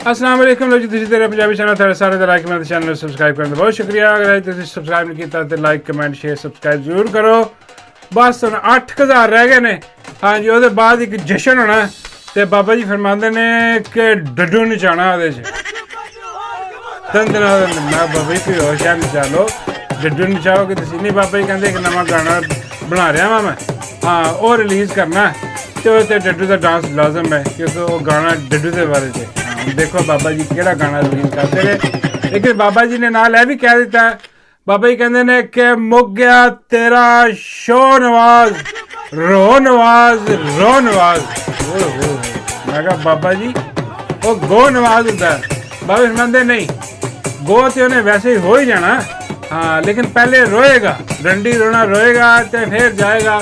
अस्सलाम वालेकुम लोग जी, तुसीं तेरे पंजाबी चैनल थोड़े सारे का लाइक मेरे चैनल सबसक्राइब करने बहुत शुक्रिया। अगर तुसीं सबसक्राइब नहीं किया तो लाइक कमेंट शेयर सबसक्राइब जरूर करो। बस हुण 8,000 रह गए ने। हाँ जी, उसके बाद एक जश्न होना तो बाबा जी फरमाते ने कि डड्डू नचाना वो तंद मैं बाबा जी कोई होश है नचा लो, डड्डू नचाओ कि तुसीं नहीं। बाबा जी कहते एक नवा गाना बना रहा वा मैं, हाँ वो रिलीज़ करना तो डड्डू का डांस लाजम है क्योंकि वो गाना डड्डू के बारे से। देखो बाबा जी केड़ा गाना रिलीज करते रहे, लेकिन बाबा जी ने नाल यह भी कह दिता है, बाबा जी कहते ने कि मुक गया तेरा शो नवाज रो नवाज रो नवाज। मैं कहा बाबा जी वो गो नवाज होता है। बाबा समझते नहीं, गो तो उन्हें वैसे ही हो ही जाना, हाँ लेकिन पहले रोएगा, डंडी रोना रोएगा तो फिर जाएगा।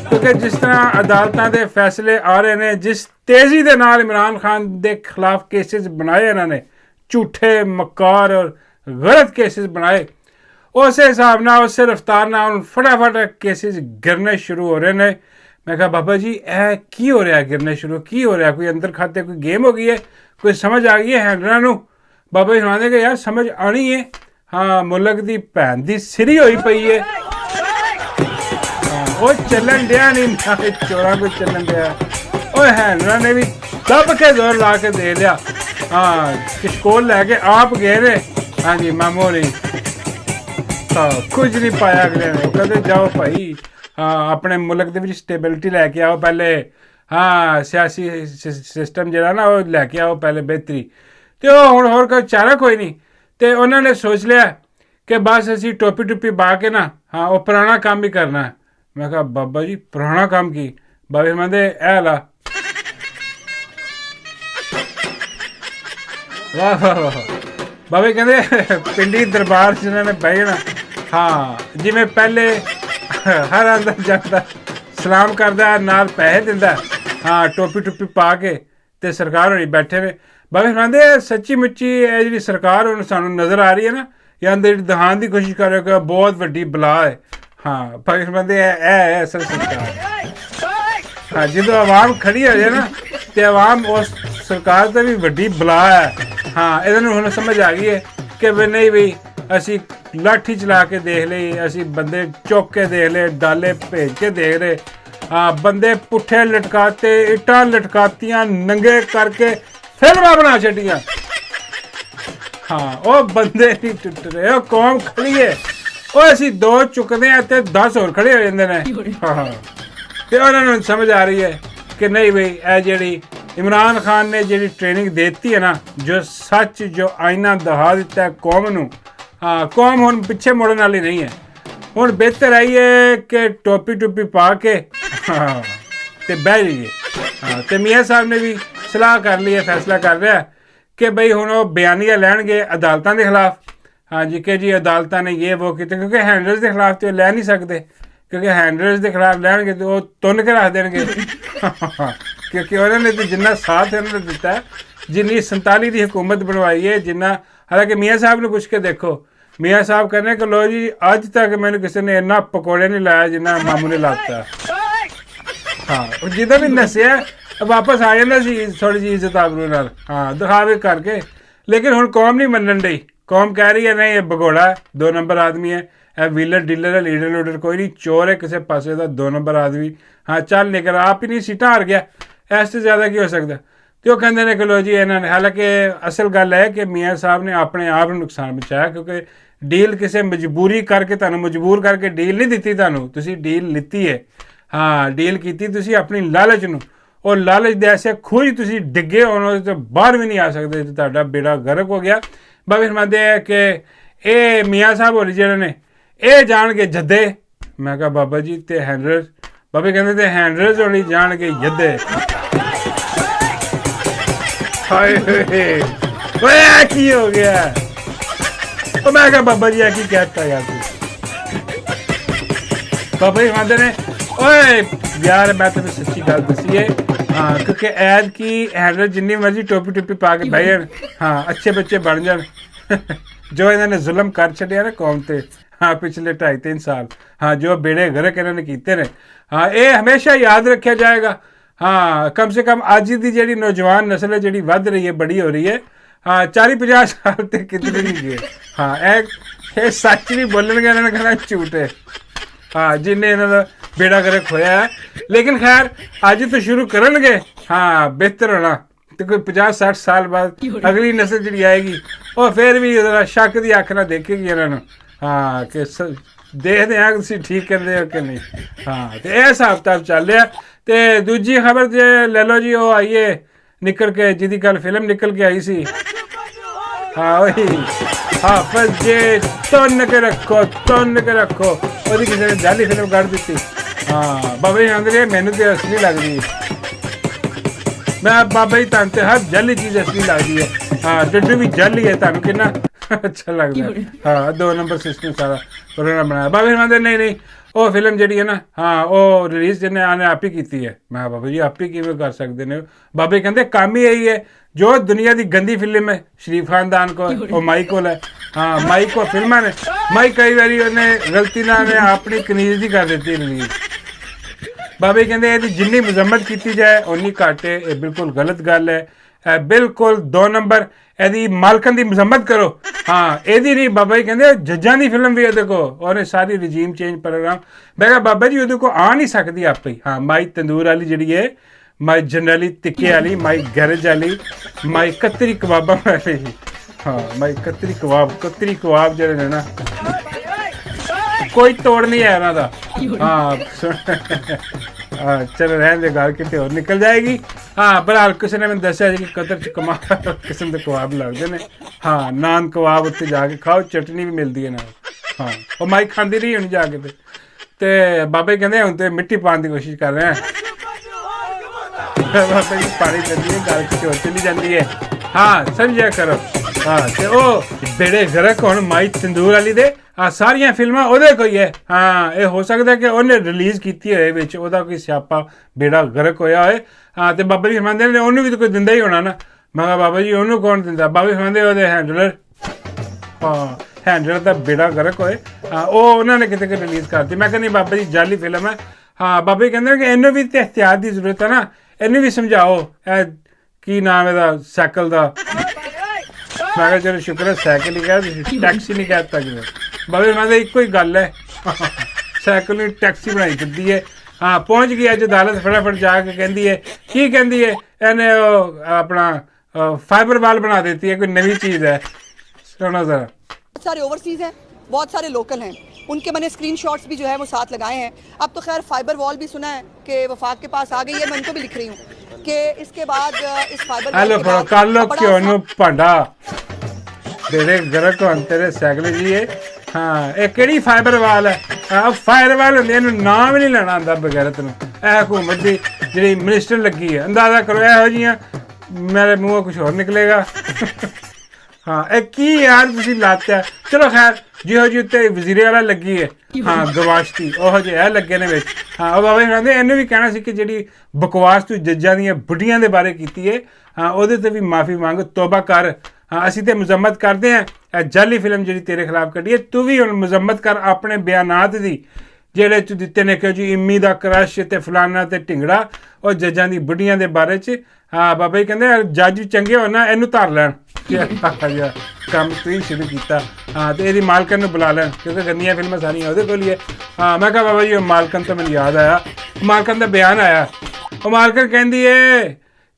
क्योंकि जिस तरह अदालतों के फैसले आ रहे हैं, जिस तेज़ी के नाल इमरान खान के खिलाफ केसेस बनाए इन्होंने, झूठे मकार और गलत केसेस बनाए, उस हिसाब न उस रफ्तार न फटाफट केसेस गिरने शुरू हो रहे हैं। मैं कहा बाबा जी ए की हो रहा है, गिरने शुरू की हो रहा है, कोई अंदर खाते कोई गेम हो गई है, कोई समझ आ गई है हैंडलर को। बाबा जी सुना कि यार समझ आनी है, हाँ मुल्क की भैन की सिरी हुई पई है, वो चलन दिया नहीं चोरा को चलन दिया, और हैंडलर ने भी दब के जोर ला के दे लिया। हाँ किशकोल लैके आप गए ने, हाँ जी मामू नहीं, हाँ कुछ नहीं पाया अगले ने। कहते जाओ भाई, हाँ अपने मुल्क के स्टेबिलिटी लैके आओ पहले, हाँ सियासी सिस्टम जो ना वो लैके आओ पहले बेहतरी। तो हुण होर कोई चारा कोई नहीं, तो उन्होंने सोच लिया कि बस असी टोपी टुपी पा के ना, हाँ वो पुराना काम भी करना है। मैं कहा बाबा जी पुराना काम की? बाबा कहते ऐ ला, वाह वाह वाह। बाबा कहते पिंडी दरबार जिन्होंने बह जाना, हाँ जिमें पहले हर अंदर जाता सलाम करता नाल पैसे दिंदा, हाँ टोपी टुपी पा के ते सरकार होनी बैठे ने। बाबा कहते सच्ची मुच्ची जी सरकार हुण सानू नज़र आ रही है ना, या अंदर दहान की कोशिश कर रहे हो, बहुत वड्डी बला है। हाँ पाकिस्तान है असल सरकार, हाँ जो आवाम खड़ी हो जाए ना तो आवाम उस सरकार तो भी वड्डी बला है। हाँ इन्होंने हुण समझ आ गई है कि भी नहीं भी असी लाठी चला के देख ली, असी बंदे चुक के देख ले, डाले भेज के देख रहे, हाँ बंदे पुट्ठे लटकाते, इट्टां लटकातियां, नंगे करके फिल्मां बना छड्डियां। हाँ वो बंदे नहीं टुट रहे, वो कौम खड़ी है, वो असी दो चुकते हैं तो 10 होर खड़े हो जाते हैं। हाँ तो उन्होंने समझ आ रही है कि नहीं भाई ए जी इमरान खान ने जी ट्रेनिंग देती है ना, जो सच जो आईना दिखा दिता है कौम नूं, हाँ कौम हुण पिछे मुड़न वाली नहीं है। हुण बेहतर आई है कि टोपी टुपी पा के हाँ तो बह जाइए। हाँ तो मियाँ साहब ने भी सलाह कर ली है, फैसला कर रहा है कि बई हुण वो बयानिया लैणगे अदालतों के खिलाफ। हाँ जी कि जी अदालत ने ये वो किया, क्योंकि हैंडलर्स के खिलाफ तो लै नहीं सकते, क्योंकि हैंडलर्स के खिलाफ लैणगे तो वो तुन के रख देंगे। क्योंकि उन्होंने तो जिन्ना साथ उन्होंने दिता है, जिन्नी 47 की हुकूमत बनवाई है, जिन्ना हालांकि मियाँ साहब ने पूछ के देखो, मियाँ साहब कहने कि लो जी अज तक मैंने किसी ने इन्ना पकौड़े नहीं लाया जिन्ना मामू ने लाता। हाँ जिदा भी नसिया वापस आ जाता सी थोड़ी जी इज्जत आबरू नाल, हाँ दिखावे करके। लेकिन हुण कौम नहीं मनन डई, कौम कह रही है नहीं ये भगोड़ा है, 2 नंबर आदमी है, व्हीलर डीलर है, लीडर लूडर कोई नहीं, चोर है किसी पासे का, 2 नंबर आदमी। हाँ चल निकल आप ही नहीं सीटा हार गया, ऐसे ज़्यादा की हो सकता। तो वो कहते हैं कि लो जी इन्होंने, हालांकि असल गल है कि मियाँ साहब ने अपने आप नुकसान बचाया, क्योंकि डील किसी मजबूरी करके तुहानूं मजबूर करके डील नहीं दी, तुहानूं तुसीं डील लीती है। हाँ डील की तुसीं अपनी लालच नूं, और लालच दे ऐसे खूह तुसीं डिगे होने तो बाहर भी नहीं आ सकते, तो तुहाडा बेड़ा गर्क हो गया। बाबा फरमाते हैं कि ये मियाँ साहब होरी जिहड़े ने ये जान के जद्दे। मैं कहा बाबा जी ते हैंडलर्स? बाबे कहते थे हैंडलर्स होनी जान के जद्दे। हाय की हो गया? तो मैं कहा बाबा जी की कहता यार तू? बाबा जी कहते ने ओए यार मैं तुम्हें सच्ची गल दसी है, हाँ क्योंकि ऐद की हैंडलर जिन्नी मर्जी टोपी टुपी पा के बह जान, हाँ अच्छे बच्चे बन जान। जो इन्होंने जुल्म कर छड़िया ना कौम ते, हाँ पिछले 2.5-3 साल, हाँ जो बेड़े गर्क इन्होंने कीते ने, हाँ ये हमेशा याद रखा जाएगा। हाँ कम से कम अज की जी नौजवान नस्ल है जी वध रही है, बड़ी हो रही है, हाँ 40-50 साल तो किधर नहीं गए। हाँ ये सच भी बोलणगे, इन्होंने कहना झूठ है। हाँ जिन्हें इन्होंने बेड़ा गर्क होया है, लेकिन खैर अज तो शुरू करनगे। हाँ बेहतर होना तो कोई 50-60 साल बाद अगली नस्ल जी आएगी और फिर भी शक की अख ना देखेगी इन्होंने। हाँ कि देखते हैं तुम ठीक करते हो कि नहीं। हाँ तो यह हिसाब किताब चल रहा। तो दूजी खबर जो ले लो जी, वो आई है निकल के, जिदी कल फिल्म निकल के आई सी। हाँ वही हाफिज जे तुन के रखो, तुन के रखो, वो किसी ने जाली फिल्म कर दी। हाँ बाबा जी आंदे मैनू तो असली लग रही है। मैं बाबा जी तन हर जाली चीज़ असली लगती है। हाँ डड्डू भी जाली है, तुम कि अच्छा लगता है। हाँ 2 नंबर सिस्टम सारा प्रोग्राम बनाया। बाबा जी कहते नहीं नहीं वो फिल्म जी है ना, हाँ वो रिलीज़ जिन्हें आने आप ही की है। मैं बाबा जी आप ही किमें कर सकते हैं। बाबा जी कहते काम ही यही है, जो दुनिया की गंदी फिल्म है शरीफ खानदान को वो माई को है। हाँ माई को फिल्मा ने माई कई बारी उन्हें गलती ना अपनी कनीज ही कर देती रिलीज़। बाबा जी कहते यदि जिन्नी मजम्मत की जाए उन्नी घट है, ये बिल्कुल गलत गल है। बिल्कुल 2 नंबर यदि मालकन की मजम्मत करो। हाँ यदि नहीं बाबा जी कहते जज्जां की फिल्म भी वो और सारी रजीम चेंज प्रोग्राम। मैं कहा बाबा जी वो आ नहीं सकती आप ही। हाँ माई तंदूर वाली जी है, माई जनरली तिक्के वाली, माई गैरज वाली, माई कतरी कबाबा वाली। हाँ माई कतरी कबाब जो है ना कोई तोड़ नहीं है उन्हों का। हाँ चलो रहने दे, गल कितने और निकल जाएगी। हाँ बहरहाल किसी ने मैं दसिया कि कतर च कमाल किस्म के कबाब लगते हैं। हाँ नान कबाब उत्थे जाके खाओ, चटनी भी मिलती है ना। हाँ वो माई खाती रही होनी जाके। तो बाबा जी कहते हूँ तो मिट्टी पाने की कोशिश कर रहे हैं। बाबा जी पानी चलती है, गल कितने और चली जाती है। हाँ समझा करो। हाँ तो वो बेड़े गरक हुण माई तंदूर वाली दे सारिया फिल्मां ओहदे कोई है। हाँ ये हो सकता है कि उन्हें रिलीज़ की होए विच ओहदा कोई स्यापा बेड़ा गरक होया होए। हाँ तो बाबा जी फरमांदे ने उन्होंने भी तो कोई दिंदा ही होना ना। मैं कहा बाबा जी उन्होंने कौन दिंदा? बाबा जी फरमांदे ओहदे हैंडलर। हाँ हैंडलर का बेड़ा गरक होए। हाँ वो उन्होंने कितने कि रिलीज़ करती। मैं कहनी बाबा जी जाली फिल्म है। हाँ बाबा जी कहते कि इन्हों भी तो एहतियात की जरूरत है ना, इन्हें भी समझाओ की नाम है सैकल का। मैं कहा चलो शुक्र है सैकल ही कह, टैक्सी नहीं कहता कि बाबा मैं एक ही गल है सैकल ने टैक्सी बनाई फिरती है। हाँ पहुँच गई अज अदालत फटाफट जाके कहती है की कहती है इन्हें अपना फाइबर वाल बना देती है, कोई नवी चीज़ है। सुनो जरा। बहुत सारे ओवरसीज हैं, बहुत सारे लोकल हैं, उनके मैंने स्क्रीनशॉट्स भी जो है वो साथ लगाए हैं। अब तो खैर फाइबर वॉल भी सुना है कि वफाक के पास आ गई है। मैं उनको भी लिख रही हूँ कि इसके बाद इस फाइबर हेलो कालो क्यों भांडा तेरे गरक तेरे सैकल जी है। हाँ ये केड़ी फाइबर वाल है? हाँ फायर वाल होंगे, इन्हू नाम भी नहीं लेना आंदा बगैर तेन। यह हुकूमत की जी मिनिस्टर लगी है, अंदाजा करो यहो जियां मेरे मुँह कुछ और निकलेगा। हाँ ए की यार तुसी लाता। चलो खैर जिहो जी उत्ते वजीरे वाला लगी है। हाँ गवाश्ती ओहो जे लगे ने विच। हाँ बाबा जी कहते इन्हें भी कहना सी कि जी बकवास तू जज्जां दी बुढ़ियां दे बारे की है। हाँ वो भी माफ़ी मंग, तौबा कर। हाँ असी तो मजम्मत करते हैं जाली फिल्म जी तेरे खिलाफ कढ़ी है, तू भी हुण मजम्मत कर अपने बयानात की जेड़े तू दिते ने कि जी इम्मी दा क्रश ते फलाना ते ढिंगड़ा और जज्जां दी बुढ़ियां दे बारे च। हाँ बाबा जी कहते जज चंगे हो ना इनू धर लैन काम तू ही शुरू किया। हाँ तो यदि मालकन नूं बुला लैन क्योंकि गंदियां फिल्मां सारियां उहदे कोल ही है। हाँ मैं कहा बाबा जी मालकन तो मैनूं याद आया, मालकन का बयान आया। वो मालकन कहती है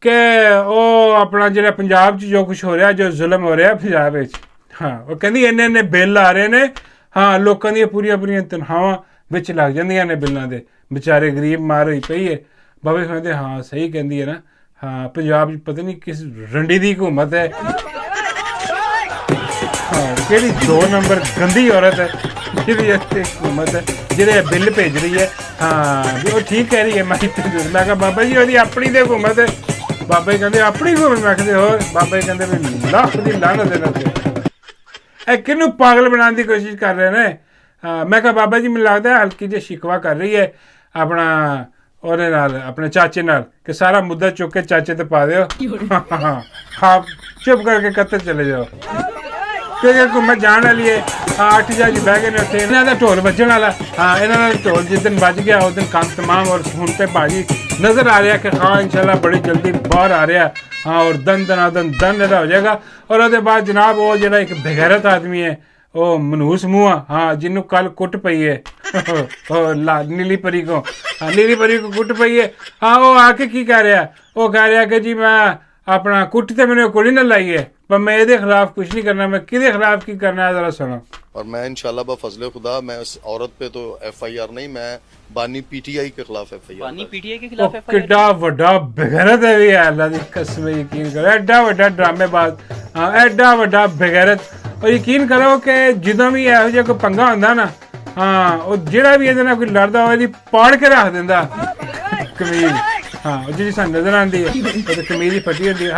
कि वो अपना जो पंजाब जो कुछ हो रहा, जो जुल्म हो रहा पंजाब में। हाँ वो कहती इन्ने इन्ने बिल आ रहे हैं। हाँ लोगों दी पूरियां पूरियां तनख्वाहां विच लग जांदियां ने बिलों के, बेचारे गरीब मार हुई पई है। बाबा जी कहते हाँ सही कहती है ना। हाँ पंजाब पता नहीं किस रंडी की हुकूमत है। हाँ कि 2 नंबर गंदी औरत है जी हुकूमत है जिहड़े बिल भेज रही है। हाँ भी वो ठीक कह रही है माई तंदूर। मैं कहा बाबा जी वो अपनी तो हुकूमत है। बाबा जी कहते अपनी हुकूमत। मैं कहते होर बाबा जी कहते भी लाख की लानत देना किनू पागल बनाने की कोशिश कर रहे हैं। मैं कहा बाबा जी मैनूं लगता है हल्की जी शिकवा कर रही है अपना ਉਹਦੇ ਨਾਲ अपने चाचे नाल कि सारा मुद्दा चुक के चाचे ते पा दिओ। हाँ चुप करके कत्तर चले जाओ क्योंकि हुकूमत जान वाली है। 8 जज बह गए उत्थे, इन्हां दा ढोल वजन वाला। हाँ इन्हां दा ढोल जिस दिन बज गया उस दिन काम तमाम। और हुण ते भाजी नज़र आ रहा कि हाँ इंशाल्लाह बड़ी जल्दी बाहर आ रहा है। हाँ और दन दनादन दन ਇਹਦਾ ਹੋ ਜਾਏਗਾ। और ਉਹਦੇ ਬਾਅਦ जनाब वो ਜਿਹੜਾ ਇੱਕ ਬੇਗੈਰਤ ਆਦਮੀ ਹੈ ਉਹ ਮਨਹੂਸ ਮੂੰਹਾਂ, हाँ ਜਿਹਨੂੰ ਕੱਲ ਕੁੱਟ ਪਈ ਹੈ नीली परी को, हाँ नीली परी को कुट पई है। हाँ वो आके की कह रहा, वो कह रहा कि जी मैं अपना कुट तो मैंने कुड़ी ना लाई है पर मैं ये खिलाफ कुछ नहीं करना, मैं किदे खिलाफ की करना है जरा सुनो। और मैं इंशाल्लाह बफजले खुदा मैं उस औरत पे तो FIR नहीं, मैं बानी PTI के खिलाफ FIR, बानी PTI के खिलाफ FIR। किड्डा वड्डा बेगैरत है भी है, अल्लाह दी कसम यकीन करो, एड्डा वड्डा ड्रामेबाज, हाँ एड्डा वड्डा बेगैरत। और यकीन करो कि ਜਦੋਂ भी ਇਹੋ ਜਿਹਾ ਕੋਈ ਪੰਗਾ ਹੁੰਦਾ ਨਾ, हाँ ਉਹ ਜਿਹੜਾ ਵੀ ਇਹਦੇ ਨਾਲ ਕੋਈ ਲੜਦਾ ਹੋਵੇ ਇਹਦੀ ਪਾੜ ਕੇ ਰੱਖ ਦਿੰਦਾ ਕਮੀਜ਼। हाँ ਜਿਹੜੀ ਸਾਨੂੰ ਨਜ਼ਰ ਆਉਂਦੀ ਹੈ ਉਹ ਕਮੀਜ਼ ਹੀ ਫਟੀ ਹੁੰਦੀ ਹੈ,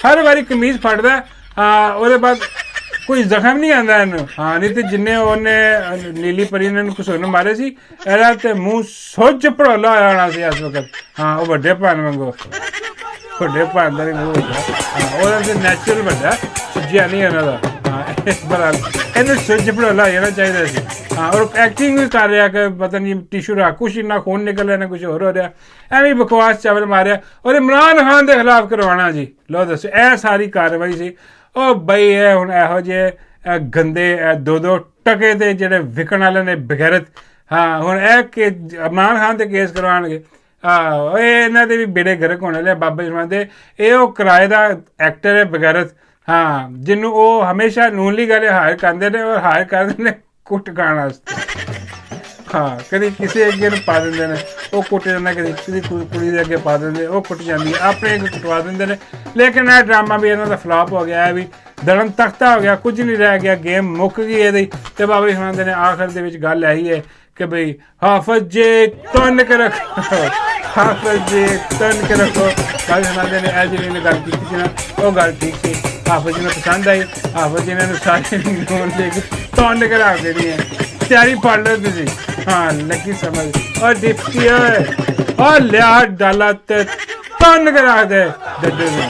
ਹਰ ਵਾਰੀ ਕਮੀਜ਼ ਫਟਦਾ। हाँ ਉਹਦੇ ਬਾਅਦ ਕੋਈ ਜ਼ਖਮ ਨਹੀਂ ਆਉਂਦਾ ਇਹਨੂੰ। हाँ ਨਹੀਂ ਤੇ ਜਿੰਨੇ ਉਹਨੇ ਨੀਲੀ ਪਰੀ ਨੇ ਇਹਨੂੰ ਘਸੁੰਨ ਮਾਰੇ ਸੀ ਇਹਦਾ ਤੇ ਮੂੰਹ ਸੁੱਜ ਭੜੋਲਾ ਹੋਇਆ ਹੋਣਾ ਸੀ ਇਸ ਵਕਤ। हाँ ਉਹ ਵੱਡੇ ਭਾਨ ਵਾਂਗੂ, ਵੱਡੇ ਭਾਨ ਦਾ ਵੀ ਮੂੰਹ ਹੁੰਦਾ। हाँ ਉਹਦਾ ਤੇ ਨੈਚੁਰਲ ਵੱਡਾ ਸੁੱਜਿਆ ਨਹੀਂ ਉਹਨਾਂ ਦਾ। ਇਹਨੂੰ ਸੁੱਜ ਭੜੋਲਾ ਜਾਣਾ ਚਾਹੀਦਾ ਸੀ। हाँ और एक्टिंग भी कर रहा कि पता नहीं टिशू रख कुछ इन्ना खून निकल रहा ना कुछ होर हो रहा, एवं बकवास चावल मारिया। और इमरान खान के खिलाफ करवाना जी, लो दसो ए सारी कार्रवाई सी। ओ बई है हुण इहो जे गंदे दो टके ते जेह्ड़े विकण वाले ने बगैरत। हाँ हुण के इमरान खान ते केस करवाणगे। इन्हां दे भी बेड़े गर्क होने वाले बाबा शर्मा दे। ये ओह किराए दा एक्टर है बगैरत। हाँ जिन्नू वो हमेशा नून लीग वाले हायर करते हैं और हायर करते हैं कुट खाने वास्ते। हाँ कभी किसी अगे पा देंगे ने वो कुट जाता, कभी किसी कुड़ी के अगे पा देंगे वो कुट जाती है, अपने अगे कुटवा देंगे ने। लेकिन यह ड्रामा भी इन्हों का फ्लॉप हो गया है, भी दड़न तख्ता हो गया, कुछ नहीं रह गया, गेम मुक गई ये। तो बाबा जी सुनाते ने आखिर दे गल यही है कि बई हाफज जे तन के रखो, हाफज जे तन के रखो। बाबा सुनाते ने ऐ जी गल की थी ना वो गल ठीक थी, हाफज जी ने पसंद आई, हाफज जी ने सारे लेके तन के रख देनी है। तैयारी पढ़ लो तुझी। हाँ लगी समझ। और डिप्टी और लिया डाला तन के रख दे डड्डे में।